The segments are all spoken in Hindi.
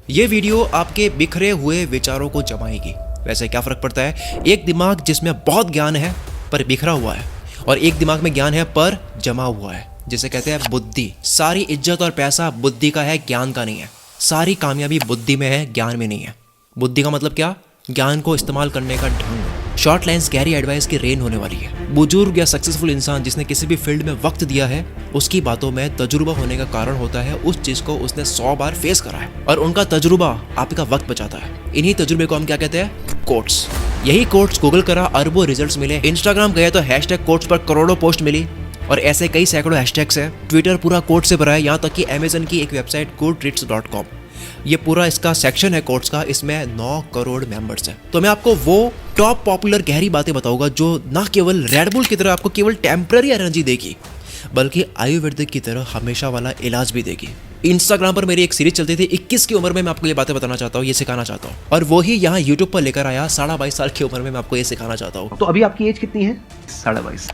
ये वीडियो आपके बिखरे हुए विचारों को जमाएगी। वैसे क्या फ़र्क पड़ता है, एक दिमाग जिसमें बहुत ज्ञान है पर बिखरा हुआ है, और एक दिमाग में ज्ञान है पर जमा हुआ है, जिसे कहते हैं बुद्धि। सारी इज्जत और पैसा बुद्धि का है, ज्ञान का नहीं है। सारी कामयाबी बुद्धि में है, ज्ञान में नहीं है। बुद्धि का मतलब क्या? ज्ञान को इस्तेमाल करने का ढंग। शॉर्ट लाइन्स गहरी एडवाइस की रेन होने वाली है। बुजुर्ग या सक्सेसफुल इंसान जिसने किसी भी फील्ड में वक्त दिया है, उसकी बातों में तजुर्बा होने का कारण होता है उस चीज को उसने 100 बार फेस करा है, और उनका तजुर्बा आपका वक्त बचाता है। इन्हीं तजुर्बे को हम क्या कहते हैं? कोट्स। यही कोट्स गूगल करा, अरबों रिजल्ट्स मिले। इंस्टाग्राम गए तो हैशटैग कोट्स पर करोड़ों पोस्ट मिली, और ऐसे कई सैकड़ों हैशटैग्स है। ट्विटर पूरा कोट से भरा है, यहाँ तक कि अमेजन की एक वेबसाइट goodreads.com, ये पूरा इसका सेक्शन है कोट्स का, इसमें 9 करोड़ मेंबर्स हैं। तो मैं आपको वो टॉप पॉपुलर गहरी बातें बताऊंगा जो ना केवल रेड बुल की तरह आपको केवल टेम्पररी एनर्जी देगी, बल्कि आयुर्वेदिक की तरह हमेशा वाला इलाज भी देगी। इंस्टाग्राम पर मेरी एक सीरीज चलती थी, 21 की उम्र में मैं आपको ये बातें बताना चाहता हूँ, ये सिखाना चाहता हूँ, और वही यहाँ यूट्यूब पर लेकर आया 22.5 साल की उम्र में मैं आपको ये सिखाना चाहता हूँ। तो अभी आपकी एज कितनी है? 22.5।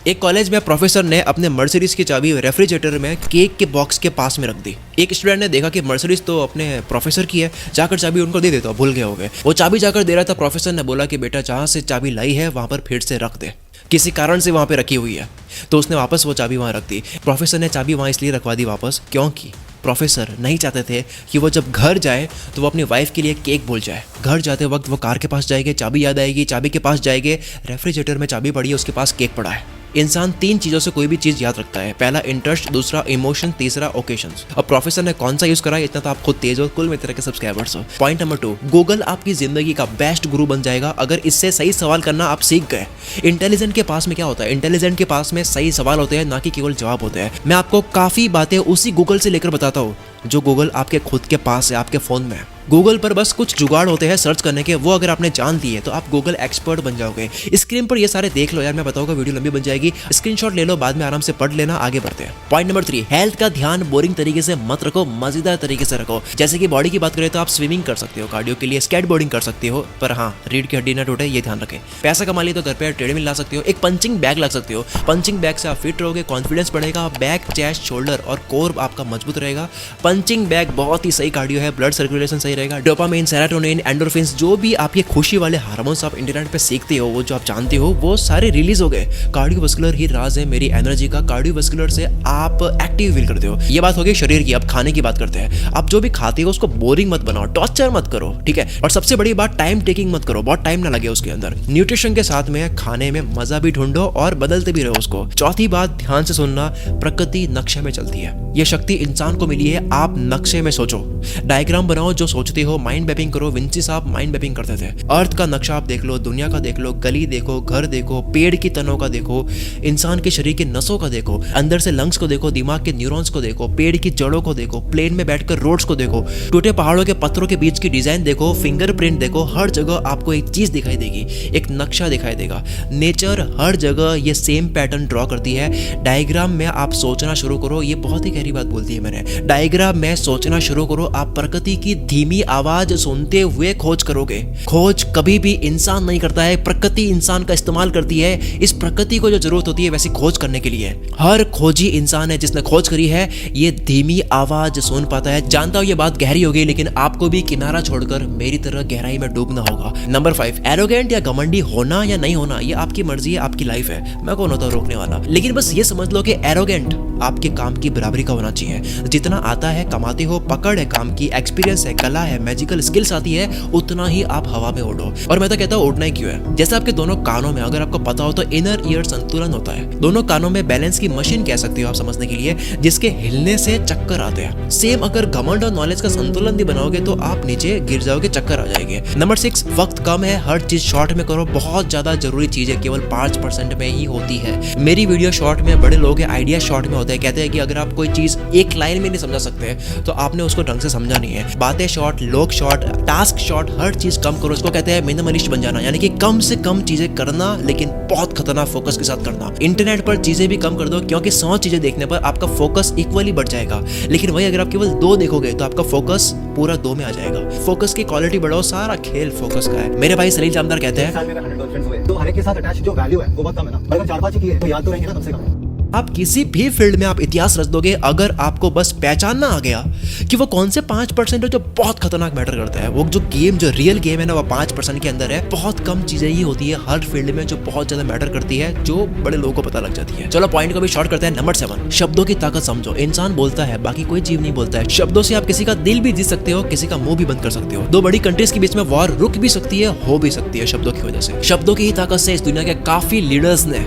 एक कॉलेज में प्रोफेसर ने अपने मर्सिडीज की चाबी रेफ्रिजरेटर में केक के बॉक्स के पास में रख दी। एक स्टूडेंट ने देखा कि मर्सिडीज तो अपने प्रोफेसर की है, जाकर चाबी उनको दे देता, भूल गए होंगे। वो चाबी जाकर दे रहा था, प्रोफेसर ने बोला कि बेटा जहाँ से चाबी लाई है वहाँ पर फिर से रख दे, किसी कारण से वहाँ पे रखी हुई है। तो उसने वापस वो चाबी वहाँ रख दी। प्रोफेसर ने चाबी वहाँ इसलिए रखवा दी वापस क्योंकि प्रोफेसर नहीं चाहते थे कि वो जब घर जाए तो वो अपनी वाइफ के लिए केक भूल जाए। घर जाते वक्त वो कार के पास जाएंगे, चाबी याद आएगी, चाबी के पास जाएंगे, रेफ्रिजरेटर में चाबी पड़ी है, उसके पास केक पड़ा है। इंसान 3 चीज़ों से कोई भी चीज़ याद रखता है, पहला इंटरेस्ट, दूसरा इमोशन, तीसरा ओकेशंस। अब प्रोफेसर ने कौन सा यूज़ करा, इतना तो आप खुद तेज हो, कुल में तरह के सब्सक्राइबर्स हो। पॉइंट नंबर 2, गूगल आपकी ज़िंदगी का बेस्ट गुरु बन जाएगा अगर इससे सही सवाल करना आप सीख गए। इंटेलिजेंट के पास में क्या होता है? इंटेलिजेंट के पास में सही सवाल होते हैं, ना कि केवल जवाब होते हैं। मैं आपको काफ़ी बातें उसी गूगल से लेकर बताता हूँ जो गूगल आपके खुद के पास है, आपके फ़ोन में। गूगल पर बस कुछ जुगाड़ होते हैं सर्च करने के, वो अगर आपने जान दिए तो आप गूगल एक्सपर्ट बन जाओगे। स्क्रीन पर ये सारे देख लो यार, मैं बताऊंगा, वीडियो लंबी बन जाएगी, स्क्रीनशॉट ले लो, बाद में आराम से पढ़ लेना। आगे बढ़ते हैं। पॉइंट नंबर 3, हेल्थ का ध्यान बोरिंग तरीके से मत रखो, मजेदार तरीके से रखो। जैसे कि बॉडी की बात करें तो आप स्विमिंग कर सकते हो, कार्डियो के लिए स्केट बोर्डिंग कर सकते हो, पर हाँ रीढ़ की हड्डी ना टूटे, ये ध्यान रखें। पैसा कमा लिए तो घर पे ट्रेडमिल ला सकते हो, एक पंचिंग बैग ला सकते हो। पंचिंग बैग से आप फिट रहोगे, कॉन्फिडेंस बढ़ेगा, बैक, चेस्ट, शोल्डर और कोर आपका मजबूत रहेगा। पंचिंग बैग बहुत ही सही कार्डियो है, ब्लड सर्कुलेशन सही रहेगा, डोपामाइन, सेरोटोनिन, एंडोर्फिन्स, जो भी आप ये खुशी वाले हार्मोन्स आप इंटरनेट पे सीखते हो, वो जो आप जानते हो, वो सारे रिलीज हो गए। कार्डियोवास्कुलर ही राज है मेरी एनर्जी का। कार्डियोवास्कुलर से आप एक्टिव फील करते हो। ये बात हो गई शरीर की। अब खाने की बात करते हैं। आप जो भी खाते हो उसको बोरिंग मत बनाओ, टॉर्चर मत करो, ठीक है? और सबसे बड़ी बात, टाइम टेकिंग मत करो, बहुत टाइम ना लगे उसके अंदर। न्यूट्रिशन के साथ में खाने में मजा भी ढूंढो और बदलते भी रहो उसको। चौथी बात, ध्यान से सुनना, प्रकृति नक्शे में चलती है। ये शक्ति इंसान को मिली है, आप नक्शे में सोचो, डायग्राम बनाओ, जो सोचते हो, माइंड मैपिंग करो। विंची साहब माइंड मैपिंग करते थे। अर्थ का नक्शा आप देख लो, दुनिया का देख लो, गली देखो, घर देखो, पेड़ की तनों का देखो, इंसान के शरीर के नसों का देखो, अंदर से लंग्स को देखो, दिमाग के न्यूरॉन्स को देखो, पेड़ की जड़ों को देखो, प्लेन में बैठकर रोड्स को देखो, टूटे पहाड़ों के पत्थरों के बीच की डिजाइन देखो, फिंगरप्रिंट देखो। हर जगह आपको एक चीज दिखाई देगी, एक नक्शा दिखाई देगा। नेचर हर जगह ये सेम पैटर्न ड्रॉ करती है। डायग्राम में आप सोचना शुरू करो, ये बहुत ही गहरी बात बोलती है मैंने। डायग्राम में सोचना शुरू करो, आप प्रकृति की धीमी आवाज सुनते हुए खोज करोगे। खोज कभी भी इंसान नहीं करता है, प्रकृति इंसान का इस्तेमाल करती है। इस प्रकृति को जो जरूरत होती है वैसी खोज करने के लिए, हर खोजी इंसान है जिसने खोज करी है, ये धीमी आवाज सुन पाता है। जानता हूं ये बात गहरी हो गई, लेकिन आपको भी किनारा छोड़कर मेरी तरह गहराई में डूबना होगा। नंबर 5, एरोगेंट या घमंडी होना या नहीं होना, ये आपकी मर्जी है, आपकी लाइफ है, मैं कौन होता हूं रोकने वाला। लेकिन बस ये समझ लो कि एरोगेंट आपके काम की बराबरी का होना चाहिए। जितना आता है कमाते हो, पकड़ है काम की, एक्सपीरियंस है, कला है, मैजिकल स्किल्स आती है, उतना ही आप हवा में उड़ो। और मैं तो कहता हूँ उड़ना ही क्यों है। जैसे आपके दोनों कानों में, अगर आपको पता हो तो इनर ईयर संतुलन होता है। दोनों कानों में बैलेंस की मशीन कह सकते हो आप समझने के लिए, जिसके हिलने से चक्कर आते हैं। सेम अगर घमंड और नॉलेज का संतुलन भी बनाओगे तो आप नीचे गिर जाओगे, चक्कर आ जाएंगे। नंबर 6, वक्त कम है, हर चीज शॉर्ट में करो। बहुत ज्यादा जरूरी चीज है केवल 5% में ही होती है। मेरी वीडियो शॉर्ट में, बड़े लोग आइडिया शॉर्ट में होते हैं। कहते हैं कि अगर आप कोई चीज एक लाइन में नहीं समझा सकते तो आपने उसको ढंग से समझा नहीं है। बातें शॉर्ट, लोग शॉर्ट, टास्क शॉर्ट, हर चीज कम करो। इसको कहते हैं मिनिमलिस्ट बन जाना, यानी कि कम से कम चीजें करना, लेकिन बहुत खतरनाक फोकस के साथ करना। इंटरनेट पर चीजें भी कम कर दो, क्योंकि 100 चीजें देखने पर आपका फोकस इक्वली बढ़ जाएगा। लेकिन वही अगर आप केवल 2 देखोगे तो आपका फोकस पूरा 2 में आ जाएगा। फोकस की क्वालिटी बढ़ाओ, सारा खेल फोकस का है। मेरे भाई सलील जामदार कहते हैं, तो हर एक के साथ अटैच जो वैल्यू है वो बहुत कम है ना। अगर 4-5 की है तो याद तो रहेंगे ना कम से कम। आप किसी भी फील्ड में आप इतिहास रच दोगे, अगर आप आपको बस पहचानना आ गया कि वो कौन से 5% है जो बहुत खतरनाक मैटर करता है। वो जो गेम, जो रियल गेम है ना, वो 5% के अंदर है। बहुत कम चीजें ही होती है हर फील्ड में जो बहुत ज्यादा मैटर करती है, जो बड़े लोगों को पता लग जाती है। चलो पॉइंट को भी शॉर्ट करते हैं। नंबर 7, शब्दों की ताकत समझो। इंसान बोलता है, बाकी कोई जीव नहीं बोलता है। शब्दों से आप किसी का दिल भी जीत सकते हो, किसी का मुंह भी बंद कर सकते हो। दो बड़ी कंट्रीज के बीच में वॉर रुक भी सकती है, हो भी सकती है शब्दों की वजह से। शब्दों की ही ताकत से इस दुनिया के काफी लीडर्स ने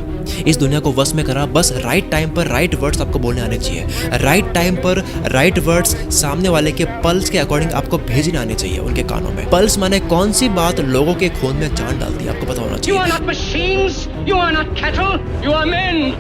इस दुनिया को वश में करा। बस राइट टाइम पर राइट वर्ड्स आपको बोलने आने चाहिए। राइट टाइम पर राइट वर्ड्स सामने वाले के पल्स के अकॉर्डिंग आपको भेजने आने चाहिए उनके कानों में। पल्स माने कौन सी बात लोगों के खून में जान डालती है, आपको पता होना चाहिए। You are not machines, you are not cattle, you are men.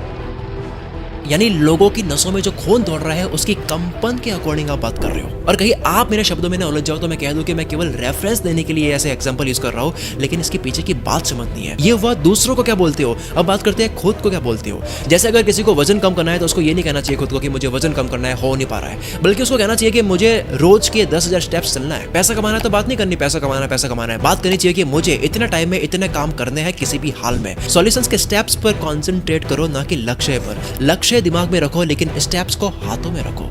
यानी लोगों की नसों में जो खून दौड़ रहा है उसकी कंपन के अकॉर्डिंग आप बात कर रहे हो। और कहीं आप मेरे शब्दों में ना उलझ जाओ तो मैं कह दूं कि मैं केवल रेफरेंस देने के लिए ऐसे एग्जांपल यूज कर रहा हूं, लेकिन इसके पीछे की बात समझनी है। ये हुआ दूसरों को क्या बोलते हो। अब बात करते हैं खुद को क्या बोलते हो। जैसे अगर किसी को वजन कम करना है तो उसको ये नहीं कहना चाहिए खुद को कि मुझे वजन कम करना है, हो नहीं पा रहा है, बल्कि उसको कहना चाहिए कि मुझे रोज के 10,000 स्टेप्स चलना है। पैसा कमाना है तो बात नहीं करनी पैसा कमाना है, बात करनी चाहिए कि मुझे इतने टाइम में इतने काम करने हैं किसी भी हाल में। सॉल्यूशंस के स्टेप्स पर कॉन्सेंट्रेट करो, ना कि लक्ष्य पर। लक्ष्य दिमाग में रखो लेकिन स्टेप्स को हाथों में रखो।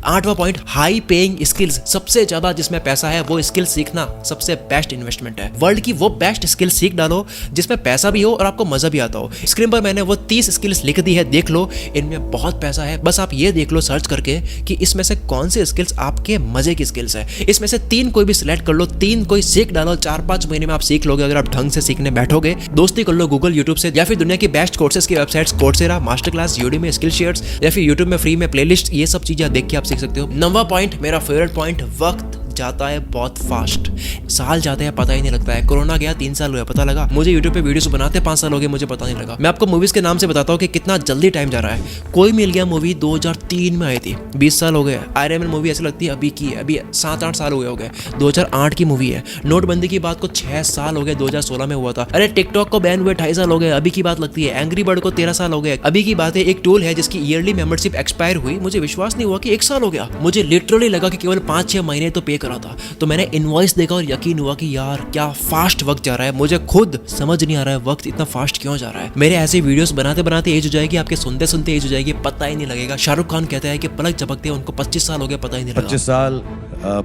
8वां पॉइंट, हाई पेइंग स्किल्स। सबसे ज्यादा जिसमें पैसा है वो स्किल सीखना सबसे बेस्ट इन्वेस्टमेंट है। वर्ल्ड की वो बेस्ट स्किल सीख डालो जिसमें पैसा भी हो और आपको मजा भी आता हो। स्क्रीन पर मैंने वो 30 स्किल्स लिख दी है, देख लो, इनमें बहुत पैसा है। बस आप ये देख लो सर्च करके कि इसमें से कौन सी स्किल्स आपके मजे की स्किल्स है। इसमें से 3 कोई भी सिलेक्ट कर लो, 3 कोई सीख डालो। 4-5 महीने में आप सीख लोगे अगर आप ढंग से सीखने बैठोगे। दोस्ती कर लो गूगल, यूट्यूब से, या फिर दुनिया की बेस्ट कोर्सेज की websites, Coursera, master class, Udemy, skill shares, या फिर यूट्यूब में फ्री में प्लेलिस्ट, ये सब चीजें देख के आप सीख सकते हो। 9वां पॉइंट, मेरा फेवरेट पॉइंट, वक्त जाता है बहुत फास्ट। साल जाते हैं पता ही नहीं लगता है। कोरोना गया 3 साल हुए, पता लगा। मुझे यूट्यूब पे वीडियोस बनाते 5 साल हो गए, मुझे पता नहीं लगा। मैं आपको मूवीज के नाम से बताता हूँ कि कितना जल्दी टाइम जा रहा है। कोई मिल गया मूवी 2003 में आई थी, 20 साल हो गए। आयरन मैन मूवी ऐसी लगती है अभी की है, अभी 7-8 साल हुए हो गए। 2008 की मूवी है। नोटबंदी की बात को 6 साल हो गए, 2016 में हुआ था। अरे टिकटॉक को बैन हुए 2.5 साल हो गए, अभी की बात लगती है। एंग्री बर्ड को 13 साल हो गए, अभी की बात है। एक टूल है जिसकी ईयरली मेंबरशिप एक्सपायर हुई, मुझे विश्वास नहीं हुआ कि 1 साल हो गया। मुझे लिटरली लगा कि केवल 5-6 महीने तो पे करा था। तो मैंने इनवॉइस देखा और यकीन हुआ कि यार क्या फास्ट वक्त जा रहा है। मुझे खुद समझ नहीं आ रहा है वक्त इतना फास्ट क्यों जा रहा है। मेरे ऐसे वीडियोस बनाते बनाते एज हो जाएगी, आपके सुनते सुनते एज हो जाएगी, पता ही नहीं लगेगा। शाहरुख खान कहता है कि पलक झपकते हैं उनको 25 साल हो गए, पता ही नहीं लगा। 25 साल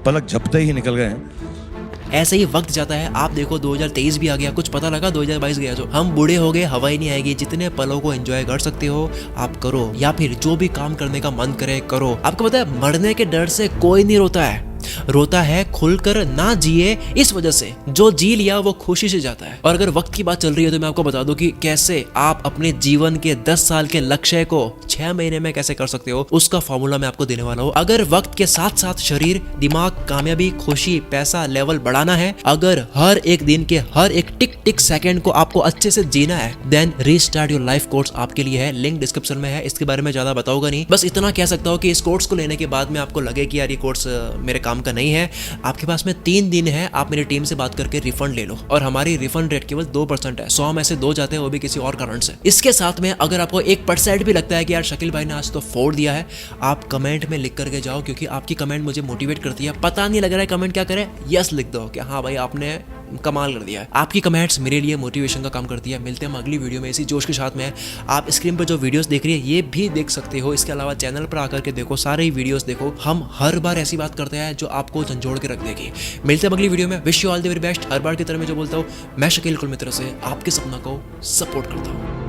पलक झपते ही निकल गए हैं। ऐसे ही वक्त जाता है। आप देखो 2023 भी आ गया, कुछ पता लगा 2022 गया। जो हम बूढ़े हो गए, हवा ही नहीं आएगी। जितने पलों को एंजॉय कर सकते हो आप करो, या फिर जो भी काम करने का मन करे करो। आपको पता है मरने के डर से कोई नहीं रोता है, रोता है खुलकर ना जिए इस वजह से। जो जी लिया वो खुशी से जाता है। और अगर वक्त की बात चल रही है तो मैं आपको बता दूं कि कैसे आप अपने जीवन के 10 साल के लक्ष्य को 6 महीने में कैसे कर सकते हो, उसका फॉर्मूला मैं आपको देने वाला हूं। अगर वक्त के साथ साथ शरीर, दिमाग, कामयाबी, खुशी, पैसा लेवल बढ़ाना है, अगर हर एक दिन के हर एक टिक टिक सेकंड को आपको अच्छे से जीना है, then restart your life course आपके लिए है। लिंक डिस्क्रिप्शन में है। इसके बारे में ज्यादा बताऊंगा नहीं, बस इतना कह सकता हूं कि इस कोर्स को लेने के बाद में आपको लगे कि यार ये कोर्स मेरे काम का नहीं है, आपके पास में 3 दिन है, आप मेरी टीम से बात करके रिफंड ले लो। और हमारी रिफंड रेट केवल 2% है। 100 में से 2 जाते हैं, वो भी किसी और कारण से। इसके साथ में अगर आपको 1% भी लगता है कि यार शकील भाई ने आज तो फोड़ दिया है, आप कमेंट में लिख करके जाओ, क्योंकि आपकी कमेंट मुझे मोटिवेट करती है। पता नहीं लग रहा है कमेंट क्या करे, यस लिख दो कि हाँ भाई आपने कमाल कर दिया है। आपकी कमेंट्स मेरे लिए मोटिवेशन का काम करती है। मिलते हैं हम अगली वीडियो में इसी जोश के साथ में। आप स्क्रीन पर जो वीडियोस देख रही है ये भी देख सकते हो। इसके अलावा चैनल पर आकर के देखो, सारे ही वीडियोस देखो। हम हर बार ऐसी बात करते हैं जो आपको झंझोड़ के रख देगी। मिलते हैं अगली वीडियो में। Wish you all the very best. हर बार की तरह मैं जो बोलता हूँ, मैं शकील कुल मित्र से आपके सपना को सपोर्ट करता हूँ।